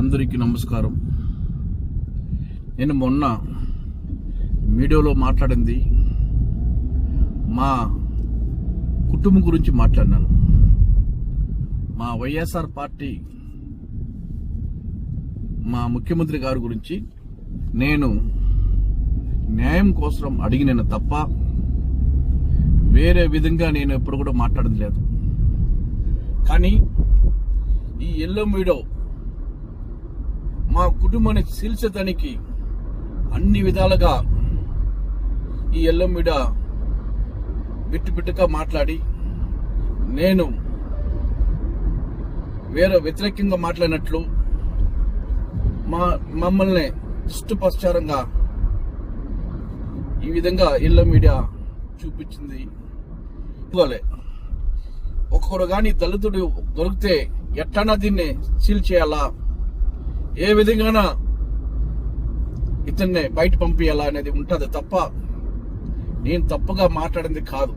అందరికీ నమస్కారం. నేను మొన్న మీడియాలో మాట్లాడింది మా కుటుంబం గురించి మాట్లాడినాను. మా వైఎస్ఆర్ పార్టీ మా ముఖ్యమంత్రి గారి గురించి నేను న్యాయం కోసం అడిగిన తప్ప వేరే విధంగా నేను ఎప్పుడు కూడా మాట్లాడడం లేదు. కానీ ఈ ఎల్లో మీడియా మా కుటుంబాన్ని చీల్చడానికి అన్ని విధాలుగా ఈ ఎల్లో మీడియా బిట్టుగా మాట్లాడి నేను వేరే వ్యతిరేకంగా మాట్లాడినట్లు మమ్మల్ని దుష్టప్రచారంగా ఈ విధంగా ఎల్లో మీడియా చూపించింది. ఒక్కొక్కరు కానీ దళితుడు దొరికితే ఎట్టనా దీన్ని సీల్ చేయాలా, ఏ విధంగా ఇతన్ని బయట పంపించాలా అనేది ఉంటుంది తప్ప నేను తప్పుగా మాట్లాడింది కాదు.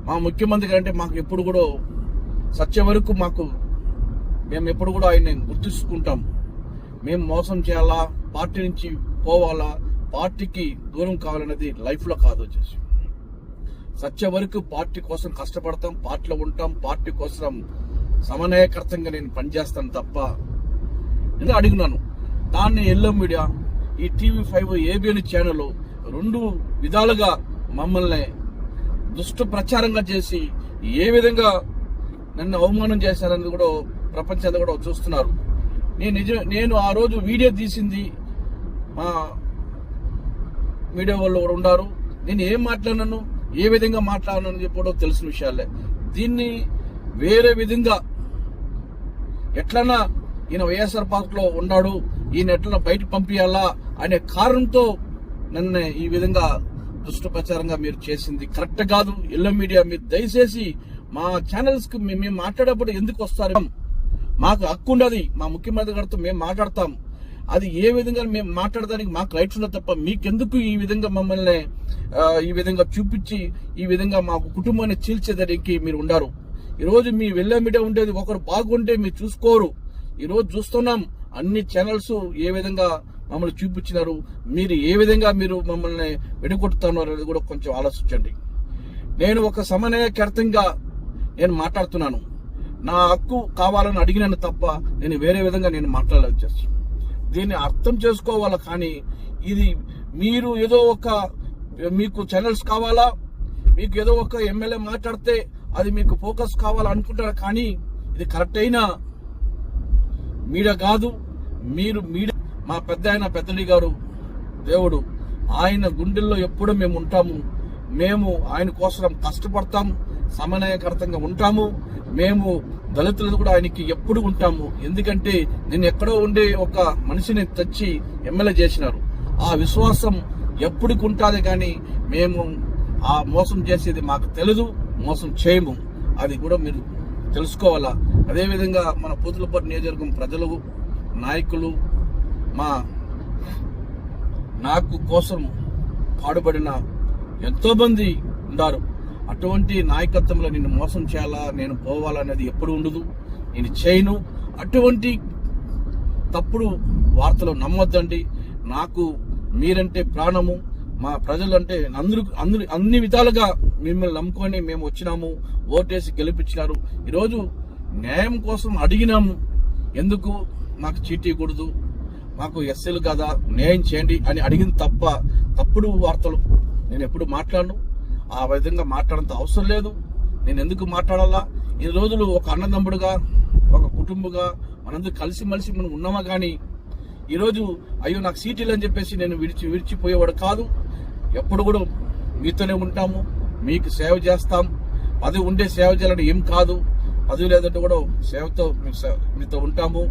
మా ముఖ్యమంత్రి అంటే మాకు ఎప్పుడు కూడా సత్య వరకు మేము ఎప్పుడు కూడా ఆయన్ని గుర్తించుకుంటాం. మేము మోసం చేయాలా, పార్టీ నుంచి పోవాలా, పార్టీకి దూరం కావాలనేది లైఫ్లో కాదు. వచ్చేసి సత్య వరకు పార్టీ కోసం కష్టపడతాం, పార్టీలో ఉంటాం, పార్టీ కోసం సమన్వయకర్తంగా నేను పనిచేస్తాను తప్ప నేను అడిగినాను. దాన్ని ఎల్లో మీడియా, ఈ TV5 ABN ఛానల్ రెండు విధాలుగా మమ్మల్ని దుష్ట ప్రచారంగా చేసి ఏ విధంగా నన్ను అవమానం చేశారని కూడా ప్రపంచంలో కూడా చూస్తున్నారు. నేను ఆ రోజు వీడియో తీసింది మా మీడియా వాళ్ళు కూడా ఉన్నారు. నేను ఏం మాట్లాడినాను, ఏ విధంగా మాట్లాడినాను చెప్పడం తెలిసిన విషయాలే. దీన్ని వేరే విధంగా ఎట్లన్నా ఈయన వైఎస్ఆర్ పార్టీలో ఉన్నాడు, ఈయన ఎట్లా బయట పంపించాలా అనే కారణంతో నన్ను ఈ విధంగా దుష్టప్రచారంగా మీరు చేసింది కరెక్ట్ కాదు. ఎల్లో మీడియా మీరు దయచేసి మా ఛానల్స్ కి మేము మాట్లాడేప్పుడు ఎందుకు వస్తారు? మాకు హక్కు ఉండదు, మా ముఖ్యమంత్రి గారితో మేము మాట్లాడతాం. అది ఏ విధంగా మేము మాట్లాడడానికి మాకు రైట్స్ ఉన్నది తప్ప మీకెందుకు ఈ విధంగా మమ్మల్ని ఈ విధంగా చూపించి ఈ విధంగా మా కుటుంబాన్ని చీల్చేదానికి మీరు ఉండారు. ఈరోజు మీ ఎల్లో మీడియా ఉండేది ఒకరు బాగుంటే మీరు చూసుకోరు. ఈరోజు చూస్తున్నాం అన్ని ఛానల్స్ ఏ విధంగా మమ్మల్ని చూపించినారు, మీరు ఏ విధంగా మీరు మమ్మల్ని వెడగొట్టుతున్నారు అనేది కూడా కొంచెం ఆలోచించండి. నేను ఒక సమన్వయకర్తంగా నేను మాట్లాడుతున్నాను. నా హక్కు కావాలని అడిగినాను తప్ప నేను వేరే విధంగా నేను మాట్లాడలేదు. దీన్ని అర్థం చేసుకోవాలా. కానీ ఇది మీరు ఏదో ఒక మీకు ఛానల్స్ కావాలా, మీకు ఏదో ఒక ఎమ్మెల్యే మాట్లాడితే అది మీకు ఫోకస్ కావాలా అనుకుంటారు. కానీ ఇది కరెక్ట్ అయిన మీడియా కాదు. మీరు మీడియా మా పెద్దడి గారు దేవుడు, ఆయన గుండెల్లో ఎప్పుడూ మేము ఉంటాము. మేము ఆయన కోసం కష్టపడతాం, సమన్వయకర్తంగా ఉంటాము. మేము దళితులు కూడా ఆయనకి ఎప్పుడు ఉంటాము. ఎందుకంటే నేను ఎక్కడో ఉండే ఒక మనిషిని తెచ్చి ఎమ్మెల్యే చేసినారు. ఆ విశ్వాసం ఎప్పటికి ఉంటుంది. కానీ మేము ఆ మోసం చేసేది మాకు తెలీదు, మోసం చేయము. అది కూడా మీరు తెలుసుకోవాలా. అదేవిధంగా మన పూతలపట్టు నియోజకవర్గం ప్రజలు, నాయకులు నాకు కోసం పాడుపడిన ఎంతో మంది ఉన్నారు. అటువంటి నాయకత్వంలో నేను మోసం చేయాలా, నేను పోవాలనేది ఎప్పుడు ఉండదు, నేను చేయను. అటువంటి తప్పుడు వార్తలు నమ్మొద్దండి. నాకు మీరంటే ప్రాణము, మా ప్రజలంటే అన్ని విధాలుగా మిమ్మల్ని నమ్ముకొని మేము వచ్చినాము, ఓటేసి గెలిపించినారు. ఈరోజు న్యాయం కోసం అడిగినాము. ఎందుకు మాకు చీటీకూడదు, మాకు ఎస్సీలు కదా, న్యాయం చేయండి అని అడిగిన తప్ప తప్పుడు వార్తలు నేను ఎప్పుడు మాట్లాడను. ఆ విధంగా మాట్లాడంత అవసరం లేదు. నేను ఎందుకు మాట్లాడాలా? ఈ రోజులు ఒక అన్నదమ్ముడుగా, ఒక కుటుంబంగా మనందరూ కలిసిమెలిసి మనం ఉన్నామా. కానీ ఈరోజు అయ్యో నాకు సీటీలు అని చెప్పేసి నేను విడిచిపోయేవాడు కాదు. ఎప్పుడు కూడా మీతోనే ఉంటాము, మీకు సేవ చేస్తాం. పదవి ఉండే సేవ చేయాలంటే ఏం కాదు, పదవి లేదంటే కూడా సేవతో మీతో ఉంటాము.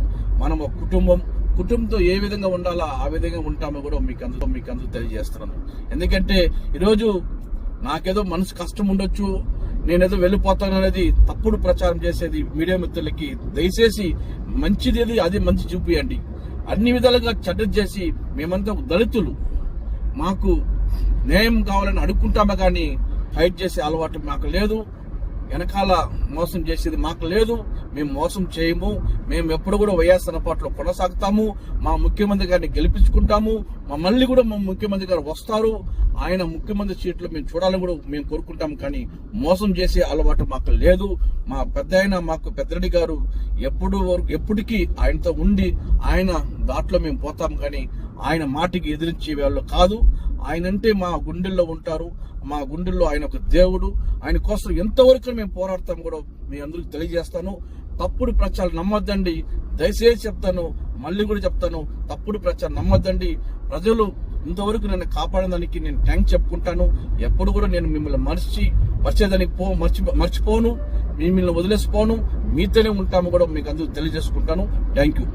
మనం ఒక కుటుంబంతో ఏ విధంగా ఉండాలో ఆ విధంగా ఉంటామో కూడా మీకు అందరూ తెలియజేస్తున్నాను. ఎందుకంటే ఈరోజు నాకేదో మనసు కష్టం ఉండొచ్చు, నేనేదో వెళ్ళిపోతాను అనేది తప్పుడు ప్రచారం చేసేది మీడియా మిత్రులకి దయచేసి మంచిది అది మంచి చూపియండి. అన్ని విధాలుగా చెడ్డ చేసి మేమంతా దళితులు, మాకు న్యాయం కావాలని అడుక్కుంటామా. కానీ ఫైట్ చేసే అలవాటు మాకు లేదు, వెనకాల మోసం చేసేది మాకు లేదు. మేము మోసం చేయము. మేము ఎప్పుడు కూడా వైఎస్ఆర్ పార్టీలో కొనసాగుతాము. మా ముఖ్యమంత్రి గారిని గెలిపించుకుంటాము. మళ్ళీ కూడా మా ముఖ్యమంత్రి గారు వస్తారు. ఆయన ముఖ్యమంత్రి సీట్లు మేము చూడాలని కూడా మేము కోరుకుంటాము. కానీ మోసం చేసే అలవాటు మాకు లేదు. మా మాకు పెద్దరెడ్డి గారు ఎప్పటికీ ఆయనతో ఉండి ఆయన దాంట్లో మేము పోతాం. కానీ ఆయన మాటికి ఎదిరించే వాళ్ళు కాదు. ఆయనంటే మా గుండెల్లో ఉంటారు. మా గుండెల్లో ఆయన ఒక దేవుడు. ఆయన కోసం ఎంతవరకు మేము పోరాడతాం కూడా మీ అందరికి తెలియజేస్తాను. తప్పుడు ప్రచారం నమ్మొద్దండి. దయచేసి చెప్తాను, మళ్ళీ కూడా చెప్తాను, తప్పుడు ప్రచారం నమ్మొద్దండి. ప్రజలు ఇంతవరకు నన్ను కాపాడడానికి నేను థ్యాంక్స్ చెప్పుకుంటాను. ఎప్పుడు కూడా నేను మిమ్మల్ని మర్చేదానికి మర్చిపోను. మిమ్మల్ని వదిలేసిపోను. మీతోనే ఉంటాము కూడా మీకు అందరూ తెలియజేసుకుంటాను. Thank you.